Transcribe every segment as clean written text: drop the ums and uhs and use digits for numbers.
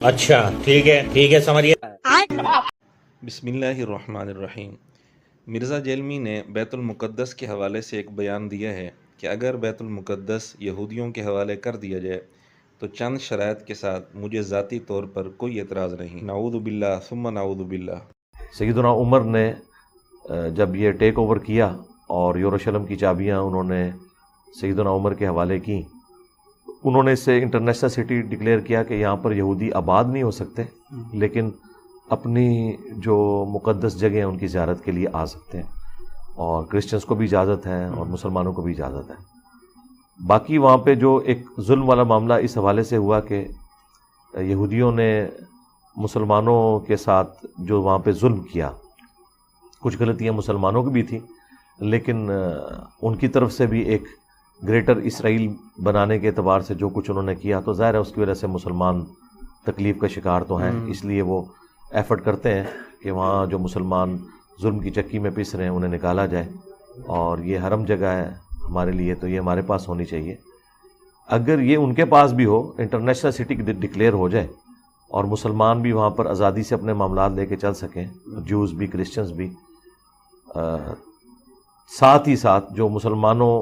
اچھا ٹھیک ہے سمجھ گیا۔ بسم اللہ الرحمن الرحیم۔ مرزا جیلمی نے بیت المقدس کے حوالے سے ایک بیان دیا ہے کہ اگر بیت المقدس یہودیوں کے حوالے کر دیا جائے تو چند شرائط کے ساتھ مجھے ذاتی طور پر کوئی اعتراض نہیں۔ نعوذ باللہ ثم نعوذ باللہ۔ سیدنا عمر نے جب یہ ٹیک اوور کیا اور یروشلم کی چابیاں انہوں نے سیدنا عمر کے حوالے کی، انہوں نے اسے انٹرنیشنل سٹی ڈکلیئر کیا کہ یہاں پر یہودی آباد نہیں ہو سکتے، لیکن اپنی جو مقدس جگہ ہیں ان کی زیارت کے لیے آ سکتے ہیں، اور کرسچنس کو بھی اجازت ہے اور مسلمانوں کو بھی اجازت ہے۔ باقی وہاں پہ جو ایک ظلم والا معاملہ اس حوالے سے ہوا کہ یہودیوں نے مسلمانوں کے ساتھ جو وہاں پہ ظلم کیا، کچھ غلطیاں مسلمانوں کی بھی تھیں، لیکن ان کی طرف سے بھی ایک گریٹر اسرائیل بنانے کے اعتبار سے جو کچھ انہوں نے کیا، تو ظاہر ہے اس کی وجہ سے مسلمان تکلیف کا شکار تو ہیں، اس لیے وہ ایفرٹ کرتے ہیں کہ وہاں جو مسلمان ظلم کی چکی میں پس رہے ہیں انہیں نکالا جائے، اور یہ حرم جگہ ہے ہمارے لیے تو یہ ہمارے پاس ہونی چاہیے۔ اگر یہ ان کے پاس بھی ہو، انٹرنیشنل سٹی ڈکلیئر ہو جائے اور مسلمان بھی وہاں پر آزادی سے اپنے معاملات لے کے چل سکیں، جوز بھی کرسچنز بھی، ساتھ ہی ساتھ جو مسلمانوں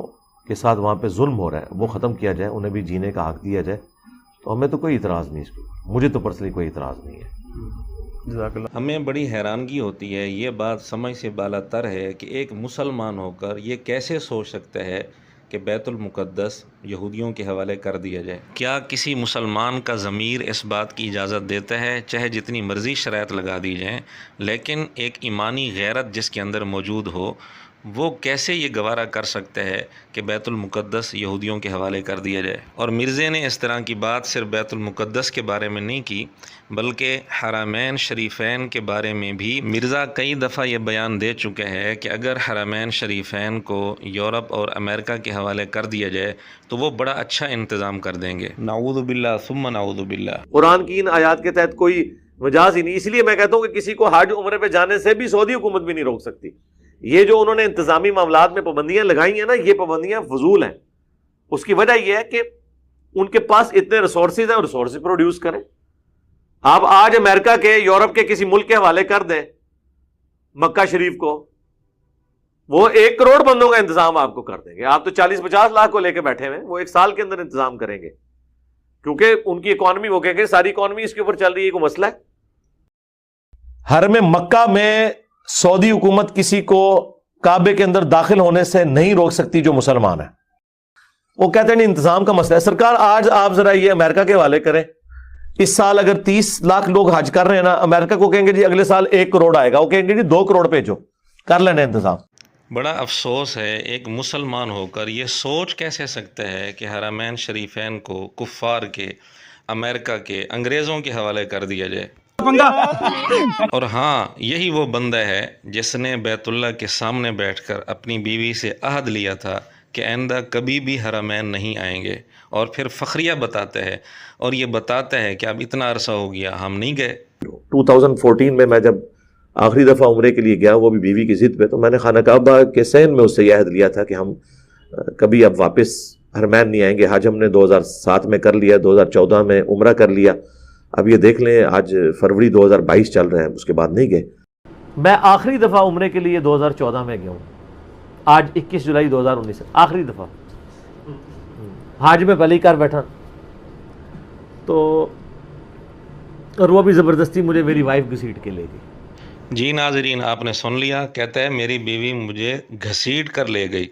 کے ساتھ وہاں پہ ظلم ہو رہا ہے وہ ختم کیا جائے، انہیں بھی جینے کا حق دیا جائے، تو ہمیں تو کوئی اعتراض نہیں، اس کو مجھے تو پرسنلی کوئی اعتراض نہیں ہے۔ ہمیں بڑی حیرانگی ہوتی ہے، یہ بات سمجھ سے بالا تر ہے کہ ایک مسلمان ہو کر یہ کیسے سوچ سکتا ہے کہ بیت المقدس یہودیوں کے حوالے کر دیا جائے۔ کیا کسی مسلمان کا ضمیر اس بات کی اجازت دیتا ہے، چاہے جتنی مرضی شرائط لگا دی جائیں، لیکن ایک ایمانی غیرت جس کے اندر موجود ہو، وہ کیسے یہ گوارا کر سکتا ہے کہ بیت المقدس یہودیوں کے حوالے کر دیا جائے؟ اور مرزے نے اس طرح کی بات صرف بیت المقدس کے بارے میں نہیں کی، بلکہ حرمین شریفین کے بارے میں بھی مرزا کئی دفعہ یہ بیان دے چکے ہیں کہ اگر حرمین شریفین کو یورپ اور امریکہ کے حوالے کر دیا جائے تو وہ بڑا اچھا انتظام کر دیں گے۔ نعوذ باللہ ثم نعوذ باللہ۔ قرآن کی ان آیات کے تحت کوئی مجاز ہی نہیں، اس لیے میں کہتا ہوں کہ کسی کو حج عمرے پہ جانے سے بھی سعودی حکومت بھی نہیں روک سکتی۔ یہ جو انہوں نے انتظامی معاملات میں پابندیاں لگائی ہیں نا، یہ پابندیاں فضول ہیں۔ اس کی وجہ یہ ہے کہ ان کے پاس اتنے ریسورسز ہیں اور ریسورسز پروڈیوس کریں۔ آپ آج امریکہ کے، یورپ کے کسی ملک کے حوالے کر دیں مکہ شریف کو، وہ 1 کروڑ بندوں کا انتظام آپ کو کر دیں گے۔ آپ تو 40-50 لاکھ کو لے کے بیٹھے ہوئے ہیں، وہ 1 سال کے اندر انتظام کریں گے، کیونکہ ان کی اکانومی، وہ کہیں گے ساری اکانومی اس کے اوپر چل رہی ہے، کوئی مسئلہ ہے۔ حرم مکہ میں سعودی حکومت کسی کو کعبے کے اندر داخل ہونے سے نہیں روک سکتی جو مسلمان ہے۔ وہ کہتے ہیں نہیں، انتظام کا مسئلہ ہے۔ سرکار آج آپ ذرا یہ امریکہ کے حوالے کریں، اس سال اگر 30 لاکھ لوگ حج کر رہے ہیں نا، امریکہ کو کہیں گے جی اگلے سال 1 کروڑ آئے گا، وہ کہیں گے جی 2 کروڑ بھیجو، کر لینا انتظام۔ بڑا افسوس ہے ایک مسلمان ہو کر یہ سوچ کیسے سکتا ہے کہ حرمین شریفین کو کفار کے، امریکہ کے، انگریزوں کے حوالے کر دیا جائے۔ اور ہاں، یہی وہ بندہ ہے جس نے بیت اللہ کے سامنے بیٹھ کر اپنی بیوی سے عہد لیا تھا کہ آئندہ کبھی بھی حرمین نہیں آئیں گے، اور پھر فخریہ بتاتا ہے اور یہ بتاتا ہے کہ اب اتنا عرصہ ہو گیا ہم نہیں گئے۔ 2014 میں میں جب آخری دفعہ عمرے کے لیے گیا، وہ بھی بیوی کی ضد پہ، تو میں نے خانہ کعبہ کے صحن میں اس سے یہ عہد لیا تھا کہ ہم کبھی اب واپس حرمین نہیں آئیں گے۔ حج ہم نے 2007 میں کر لیا، 2014 میں عمرہ کر لیا، اب یہ دیکھ لیں آج فروری 2022 چل رہے ہیں، اس کے بعد نہیں گئے۔ میں آخری دفعہ عمرے کے لیے 2014 میں گیا ہوں، آج 21 جولائی 2019 آخری دفعہ حج میں پہلے ہی کر بیٹھا، تو اور وہ بھی زبردستی مجھے میری وائف گھسیٹ کے لے گئی۔ جی ناظرین، آپ نے سن لیا، کہتا ہے میری بیوی مجھے گھسیٹ کر لے گئی،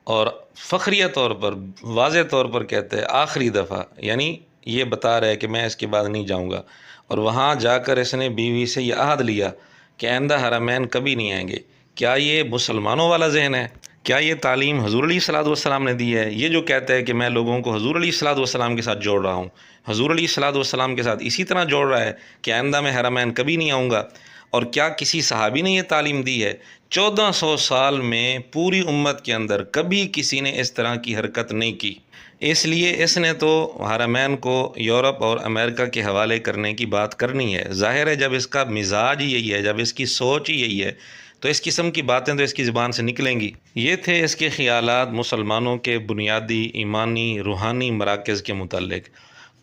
اور فخریہ طور پر، واضح طور پر کہتا ہے آخری دفعہ، یعنی یہ بتا رہا ہے کہ میں اس کے بعد نہیں جاؤں گا، اور وہاں جا کر اس نے بیوی سے یہ عہد لیا کہ آئندہ حرمین کبھی نہیں آئیں گے۔ کیا یہ مسلمانوں والا ذہن ہے؟ کیا یہ تعلیم حضور علیہ الصلوۃ والسلام نے دی ہے؟ یہ جو کہتا ہے کہ میں لوگوں کو حضور علیہ الصلوۃ والسلام کے ساتھ جوڑ رہا ہوں، حضور علیہ الصلوۃ والسلام کے ساتھ اسی طرح جوڑ رہا ہے کہ آئندہ میں حرمین کبھی نہیں آؤں گا؟ اور کیا کسی صحابی نے یہ تعلیم دی ہے؟ 1400 سال میں پوری امت کے اندر کبھی کسی نے اس طرح کی حرکت نہیں کی، اس لیے اس نے تو حرمین کو یورپ اور امریکہ کے حوالے کرنے کی بات کرنی ہے۔ ظاہر ہے جب اس کا مزاج ہی یہی ہے، جب اس کی سوچ ہی یہی ہے، تو اس قسم کی باتیں تو اس کی زبان سے نکلیں گی۔ یہ تھے اس کے خیالات مسلمانوں کے بنیادی ایمانی روحانی مراکز کے متعلق،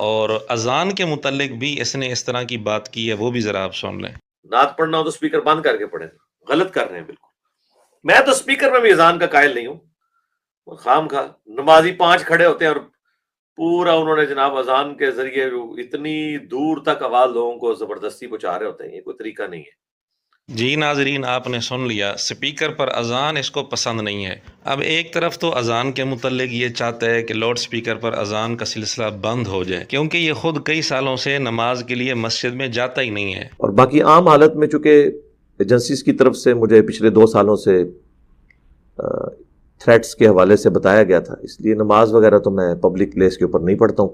اور اذان کے متعلق بھی اس نے اس طرح کی بات کی ہے، وہ بھی ذرا آپ سن لیں۔ نعت پڑھنا ہو تو سپیکر بند کر کے پڑھیں، غلط کر رہے ہیں بالکل۔ میں تو سپیکر میں بھی اذان کا قائل نہیں ہوں، خام خواہ نمازی 5 کھڑے ہوتے ہیں اور پورا انہوں نے جناب اذان کے ذریعے اتنی دور تک آواز لوگوں کو زبردستی پہنچا رہے ہوتے ہیں، یہ کوئی طریقہ نہیں ہے۔ جی ناظرین، آپ نے سن لیا، سپیکر پر اذان اس کو پسند نہیں ہے۔ اب ایک طرف تو اذان کے متعلق یہ چاہتا ہے کہ لاؤڈ سپیکر پر اذان کا سلسلہ بند ہو جائے، کیونکہ یہ خود کئی سالوں سے نماز کے لیے مسجد میں جاتا ہی نہیں ہے۔ اور باقی عام حالت میں چونکہ ایجنسیز کی طرف سے مجھے پچھلے 2 سالوں سے تھریٹس کے حوالے سے بتایا گیا تھا، اس لیے نماز وغیرہ تو میں پبلک پلیس کے اوپر نہیں پڑھتا ہوں،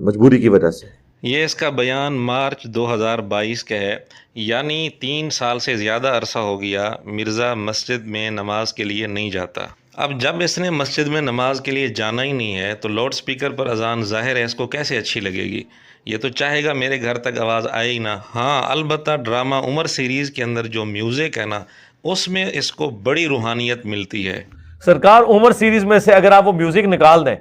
مجبوری کی وجہ سے۔ یہ اس کا بیان مارچ 2022 کا ہے، یعنی 3 سال سے زیادہ عرصہ ہو گیا مرزا مسجد میں نماز کے لیے نہیں جاتا۔ اب جب اس نے مسجد میں نماز کے لیے جانا ہی نہیں ہے تو لاؤڈ سپیکر پر اذان ظاہر ہے اس کو کیسے اچھی لگے گی؟ یہ تو چاہے گا میرے گھر تک آواز آئے ہی نہ۔ ہاں البتہ ڈرامہ عمر سیریز کے اندر جو میوزک ہے نا، اس میں اس کو بڑی روحانیت ملتی ہے۔ سرکار عمر سیریز میں سے اگر آپ وہ میوزک نکال دیں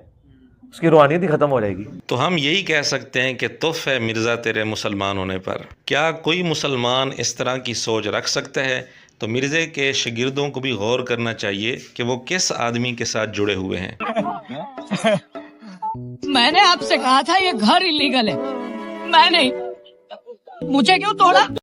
اس کی روحانیت ہی ختم ہو جائے گی۔ تو ہم یہی کہہ سکتے ہیں کہ تف ہے مرزا تیرے مسلمان ہونے پر۔ کیا کوئی مسلمان اس طرح کی سوچ رکھ سکتا ہے؟ تو مرزے کے شاگردوں کو بھی غور کرنا چاہیے کہ وہ کس آدمی کے ساتھ جڑے ہوئے ہیں۔ میں نے آپ سے کہا تھا یہ گھر الیگل ہے، میں نہیں، مجھے کیوں توڑا؟